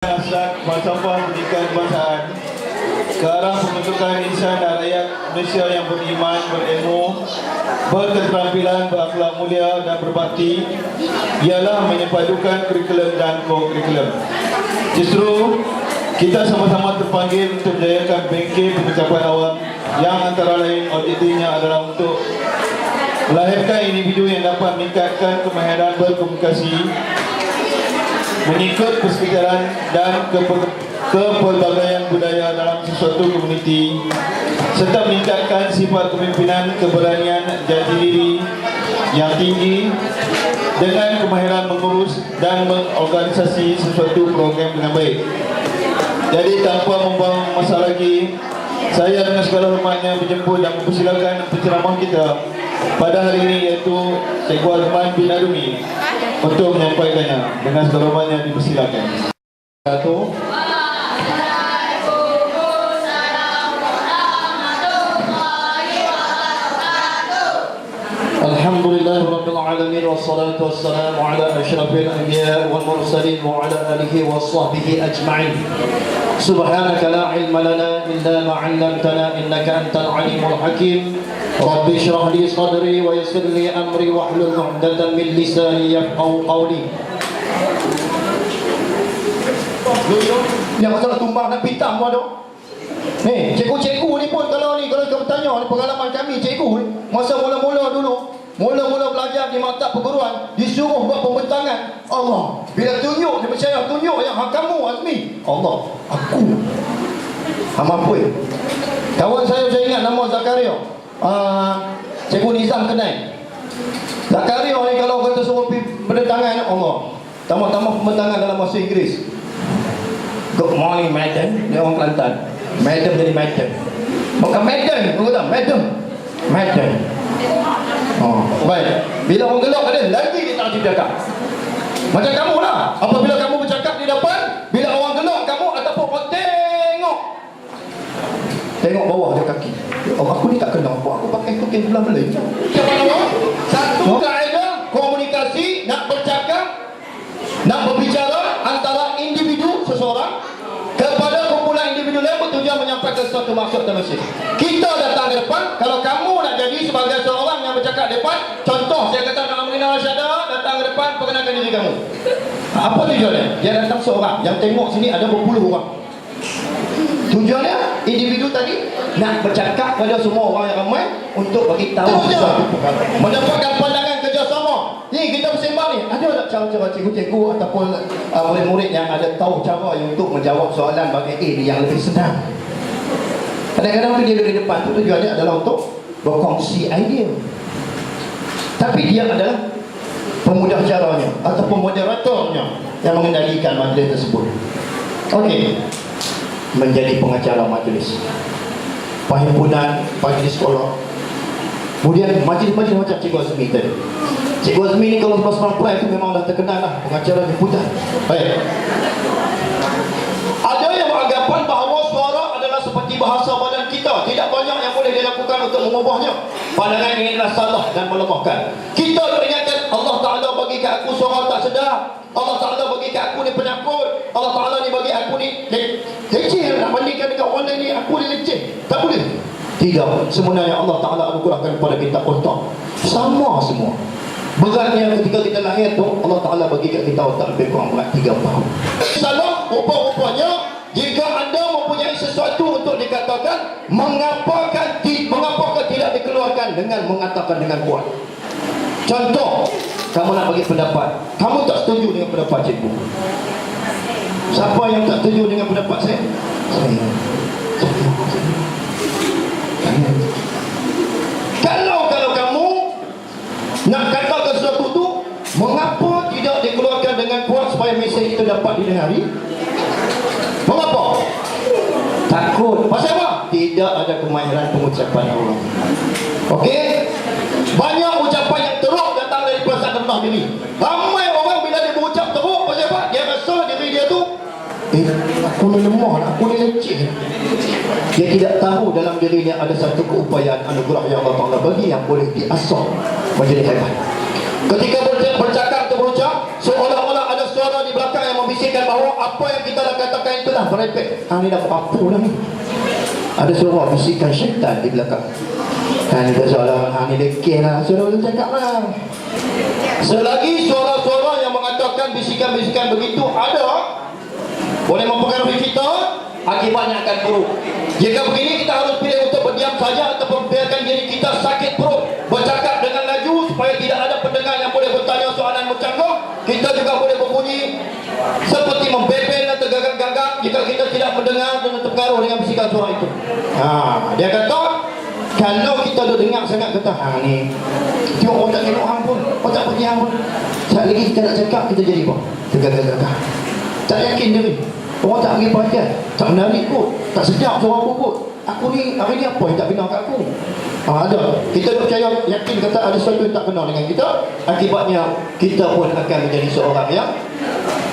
Hasrat falsafah pendidikan kebangsaan ke arah pembentukan insan dan rakyat Malaysia yang beriman, berilmu, berketerampilan, berakhlak mulia dan berbakti ialah menyepadukan kurikulum dan co-kurikulum. Justru kita sama-sama terpanggil untuk menjayakan bengkel pencapaian awam yang antara lain objektifnya adalah untuk melahirkan individu yang dapat meningkatkan kemahiran berkomunikasi, mengikut persekitaran dan kepelbagaian budaya dalam sesuatu komuniti, serta meningkatkan sifat kepimpinan, keberanian, jati diri yang tinggi dengan kemahiran mengurus dan mengorganisasi sesuatu program dengan baik. Jadi tanpa membuang masa lagi, saya dengan segala hormatnya menjemput dan mempersilakan penceramah kita pada hari ini, iaitu Cikgu Azman bin Arumi, untuk menyampaikannya. Dengan segala hormatnya dipersilakan. Alhamdulillahirabbil alamin wassalatu wassalamu ala asyrafil anbiya wal mursalin wa ala alihi washabbihi ajma'in. Subhanaka la ilma lana illa ma 'allamtana innaka antal alimul hakim. Rabbi shrah li sadri wa yassir li amri wahlul 'uqdatam min lisani yafqahu qawli. Yang masalah tumbang nak pitam pun ada. Ni, cikgu-cikgu ni pun kalau kamu tanya ni pengalaman kami cikgu masa mula-mula dulu, mula-mula belajar di maktab perguruan, disuruh buat pembentangan. Allah, bila tunjuk, dia percaya tunjuk yang kamu Azmi. Allah, aku. Mampu. Kawan saya ingat nama Zakaria. Cikgu Nizam Kenai. Zakaria ni kalau kata suruh berdatangan, Allah, tambah-tambah pembentangan dalam bahasa Inggeris. Good morning madam. Dia orang Kelantan. Madam jadi madam. Bukan madam, kau kata madam. Madam. Oh, baik. Bila orang gelap ada, lagi dia tak cakap. Macam kamu lah. Apabila kamu bercakap di depan, bila orang gelap kamu ataupun orang tengok bawah dia kaki. Oh, aku ni tak kenal. Aku pakai token belah Malay. Satu kaedah komunikasi, nak bercakap, nak berbicara antara individu seseorang kepada kumpulan individu lain bertujuan menyampaikan sesuatu maksud dan mesej. Kita datang ke depan, kalau kamu nak jadi sebagai seorang yang bercakap di depan, contoh saya kata nak mengenal syahadah, datang ke depan, perkenalkan diri kamu. Apa tujuannya? Dia datang seorang, yang tengok sini ada berpuluh orang. Tujuannya individu tadi nak bercakap pada semua orang yang ramai untuk bagi tahu sesuatu perkara, mendapatkan pandangan kerjasama. Ni kita bersembang ni, ada tak cara-cara cikgu-cikgu ataupun murid-murid yang ada tahu cara untuk menjawab soalan bagi A ni yang lebih senang? Kadang-kadang dia di depan tu tujuannya adalah untuk berkongsi idea, tapi dia adalah pemudah caranya ataupun moderatornya yang mengendalikan majlis tersebut. Okey, menjadi pengacara majlis, perhimpunan, majlis sekolah, kemudian majlis-majlis macam Cikgu Azmi tadi. Cikgu Azmi ni kalau lepas Pride itu memang dah terkenal lah, pengacara jemputan. Baik. Ada yang beranggapan bahawa suara adalah seperti bahasa badan kita, tidak banyak yang boleh dilakukan untuk mengubahnya. Pandangan ini adalah salah dan melemahkan. Kita teringatkan Allah Ta'ala bagi ke aku suara tak sedap, Allah Ta'ala bagi ke aku ni penakut, Allah Ta'ala ni bagi aku ni leceh. Nak bandingkan dengan orang lain ni, aku ni leceh, tak boleh. Tidak, sebenarnya Allah Ta'ala anugerahkan kepada kita otak sama semua. Beratnya ketika kita lahir tu, Allah Ta'ala bagi kat kita otak lebih kurang berat 3 tahun. Salah rupa-rupanya jika anda mempunyai sesuatu untuk dikatakan, mengapakah tidak dikeluarkan dengan mengatakan dengan kuat. Contoh, kamu nak bagi pendapat, kamu tak setuju dengan pendapat cikgu. Siapa yang tak setuju dengan pendapat saya? Saya. Kalau kamu nak katakan sesuatu tu, mengapa tidak dikeluarkan dengan kuat supaya mesej itu dapat didengari? Mengapa? Takut. Pasal apa? Tidak ada kemahiran pengucapan orang. Okey? Banyak ucapan yang teruk datang dari perasaan rendah diri. Ramai orang bila dia berucap teruk, pasal apa? Dia rasa diri dia tu, aku ni lemah, aku ni leceh. Dia tidak tahu dalam dirinya ada satu keupayaan anugerah yang Allah Ta'ala bagi yang boleh diasah menjadi hebat. Ketika bercakap atau berucap, seolah-olah ada suara di belakang yang membisik memastikan bahawa apa yang kita dah katakan itu dah merepek. Ini dah apa dah ni? Ada suara bisikan syaitan di belakang. Ini dah soalan, ini lekeh lah. Suara tu cakap lah. Selagi suara-suara yang mengatakan bisikan-bisikan begitu ada, boleh mempengaruhi kita, akibatnya akan buruk. Jika begini, kita harus pilih untuk berdiam saja ataupun biarkan diri kita sakit perut, bercakap dengan laju supaya tidak ada pendengar yang boleh bertanya soalan bercakap. Kita juga boleh berbunyi seperti membebel dan tergagap-gagap jika kita tidak mendengar dan terpengaruh dengan bisikan suara itu. Dia kata, kalau kita dah dengar sangat kata, ni tengok orang tak tengok hang pun, orang tak pergi hang pun, sekali lagi kita nak cakap, kita jadi apa? Tergagap-gagap, tak yakin diri. Orang tak bagi perhatian, tak menarik kot, tak sedap suara aku kot. Aku ni, hari ni apa yang tak kena kat aku? Ada. Kita tak percaya, yakin kata ada sesuatu yang tak kena dengan kita. Akibatnya, kita pun akan menjadi seorang yang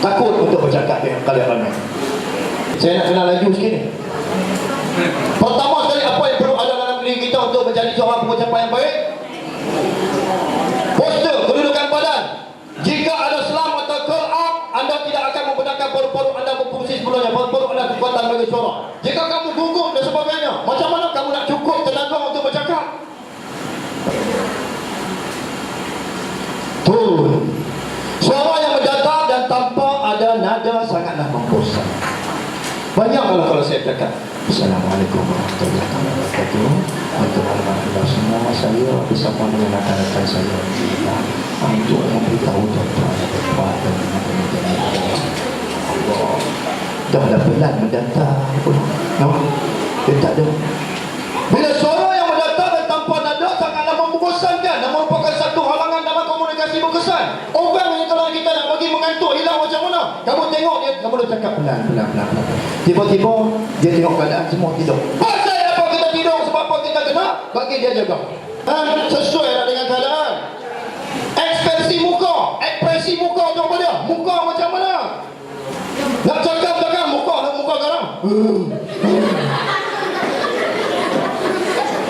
takut untuk bercakap dengan kalian ramai. Saya nak kenal laju sikit ni. Pertama sekali, apa yang perlu ada dalam diri kita untuk menjadi seorang pengucapan yang baik? Postur, kedudukan badan. Jika ada selam atau curl up, anda tidak akan membenarkan paru-paru anda berfungsi sebelumnya. Paru-paru anda kekuatan bagi suara. Jika kamu gugup dan sebagainya, macam mana kamu nak cukup tenaga untuk bercakap? Turun. Suara yang mendatar dan tanpa ada nada sangatlah membosan. Banyak kalau saya cakap. Assalamualaikum warahmatullahi wabarakatuh. Untuk semua, saya bersama dengan rakan-rakan saya untuk memberitahu tuan-tuan dan Allah. Dah ada bulan mendatang pun. Dia tak ada. Bila suara yang mendatang dan tanpa nada sangatlah membosankan dan merupakan satu halangan dalam komunikasi berkesan. Orang yang kalau kita nak bagi mengantuk hilang macam mana? Kamu tengok dia, kamu dah cakap pelan. Tiba-tiba dia tengok keadaan semua tidur. Pasal apa kita tidur? Sebab apa kita kena? Bagi dia jaga. Sesuai lah dengan keadaan. Ekspresi muka tu apa dia? Muka macam mana? Nak cakap muka garam.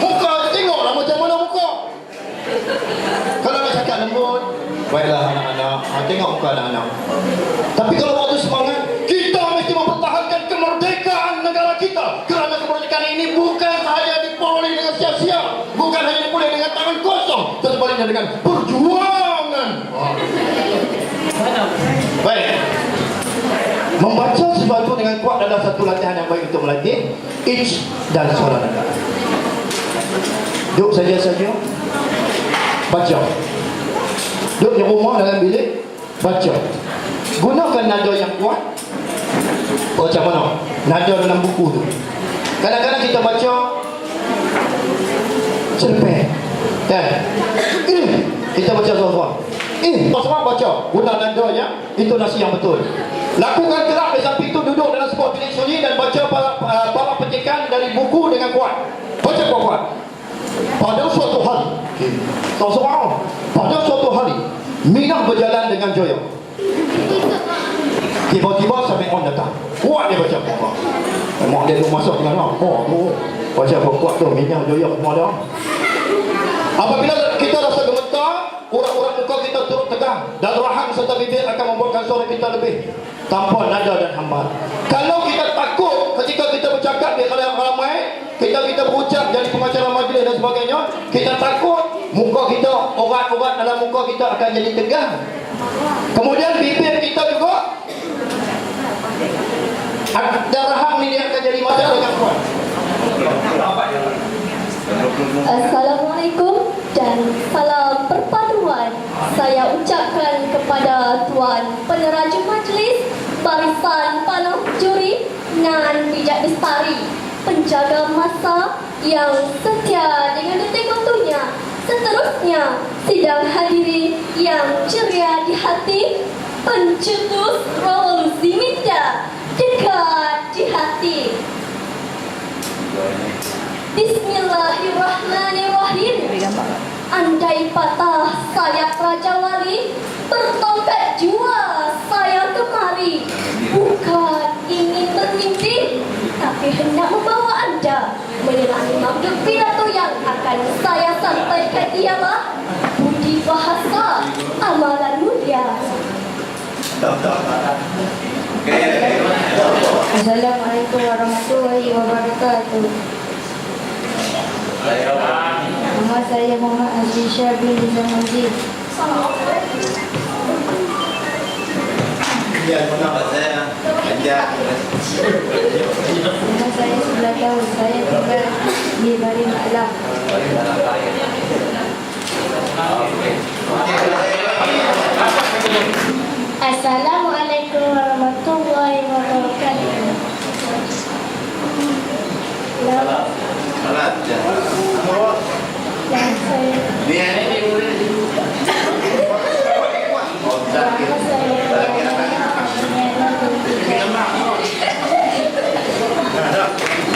Muka tengoklah macam mana muka. Kalau nak cakap lembut, baiklah anak-anak, tengok muka anak-anak. Tapi kalau waktu semangat, kita mesti mempertahankan kemerdekaan negara kita. Kerana kemerdekaan ini bukan sahaja diperoleh dengan sia-sia, bukan hanya diperoleh dengan tangan kosong, sebaliknya dengan perjuangan. Baik. Membaca sesuatu dengan kuat adalah satu latihan yang baik untuk melatih pitch dan suara nada. Duduk saja-saja, baca. Duduk di rumah dalam bilik, baca. Gunakan nada yang kuat. Macam mana? Nada dalam buku tu. Kadang-kadang kita baca cerpen. Kita baca seorang. Seorang baca. Guna nada yang intonasi yang betul. Lakukan gerak di samping itu, duduk dalam sebuah bilik sunyi dan baca para petikan dari buku dengan kuat. Baca kuat-kuat. Pada suatu hari, pada suatu hari, Minah berjalan dengan Joyo. Tiba-tiba Sami'un datang. Kuat dia baca kuat. Mak dia tu masuk dengan baca kuat tu, Minah, Joyo semua dah. Apabila kita rasa gemetar, urat-urat muka kita turut tegang dan rahang serta bibir akan membuatkan suara kita lebih tanpa nada dan hambar. Kalau kita takut ketika kita bercakap di halayak ramai, kita berucap jadi pengacara majlis dan sebagainya, kita takut muka kita, urat-urat dalam muka kita akan jadi tegang. Kemudian bibir kita juga dan rahang ni dia akan jadi macam dengan kuat. Assalamualaikum dan salam perpaduan. Saya ucapkan kepada Tuan Peneraja Majlis, Barisan Panah Juri Nan Bijak Bestari, penjaga masa yang setia dengan detik waktunya. Seterusnya, sidang hadiri yang ceria di hati, pencetus revolusi minda dekat di hati. Bismillahirrahmanirrahim. Andai patah sayap Raja Wali, bertongkat jua saya kemari. Bukan ingin bermimpi, tapi hendak membawa anda menyenangi maksud pidato yang akan saya sampaikan ialah budi bahasa amalan mulia. Assalamualaikum warahmatullahi wabarakatuh. Nama saya Muhammad Azizah bin Nizam Majid. Nama saya 11 tahun. Saya tinggal di Bari Maklah. Assalamualaikum warahmatullahi wabarakatuh. Nama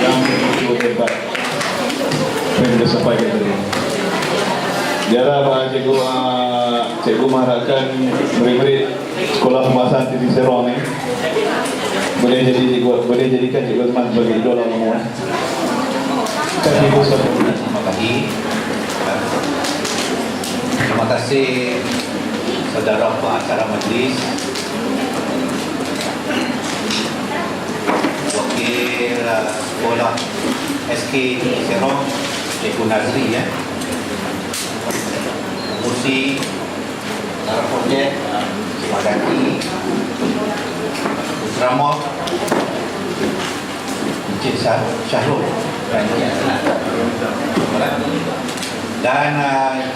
Yang cukup hebat. Yang kita sampaikan tadi. Biarlah Pak Cikgu, Cikgu mengharapkan murid-murid sekolah pembahasan Titik Serong ni boleh jadikan Cikgu Azman sebagai idola semua. Terima kasih. Terima kasih saudara pengacara majlis, wakil sekolah SK Serong, Cikgu Nazri ya. Kursi para projek, Madani, Usrama, Encik Syahrul dan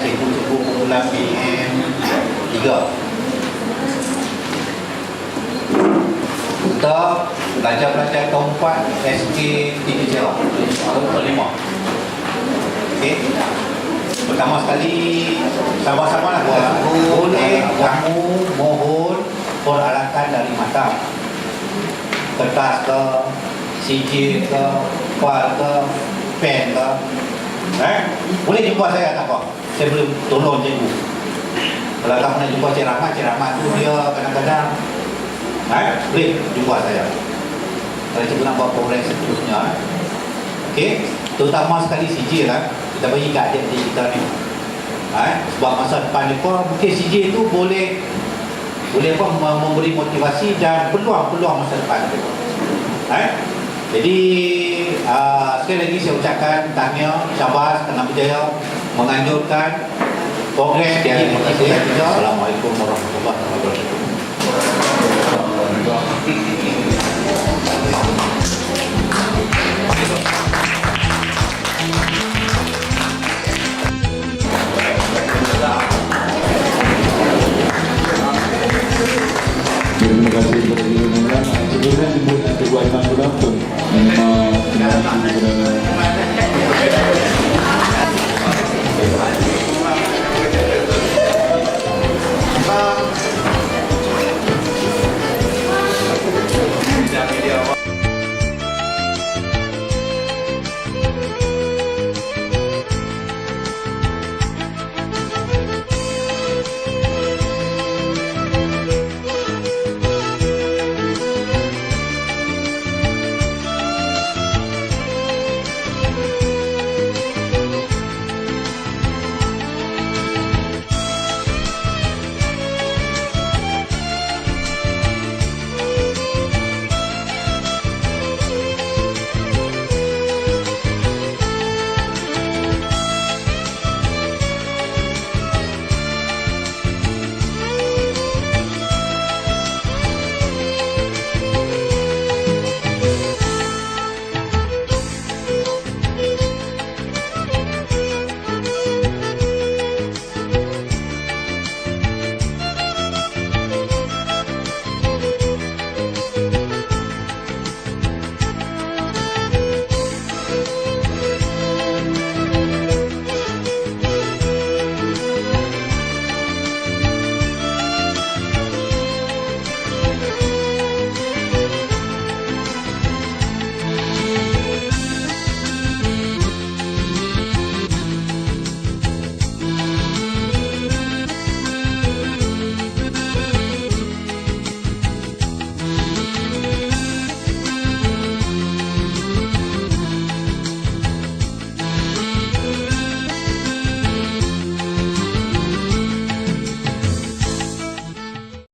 cikgu-cikgu kumpulan PM 3 untuk pelajar-pelajar keempat SK 3 tahun kelima. Okey. Pertama sekali sama-sama lah boleh kamu mohon peralatan dari mata, kertas ke, sijil ke, kual ke, pen ke, boleh jumpa saya tak apa, saya boleh tolong cikgu. Kalau tak pernah jumpa Cik Rahmat tu dia kadang-kadang boleh jumpa saya kalau cikgu nak buat program seterusnya. Okey, terutama sekali sijil lah kita bagi kat adik-adik kita ni. Sebab masa depan ni pun mungkin CJ tu boleh apa memberi motivasi dan peluang masa depan kita. Jadi sekali lagi saya ucapkan tahniah, syabas, kena berjaya menganjurkan progres. Assalamualaikum warahmatullahi wabarakatuh.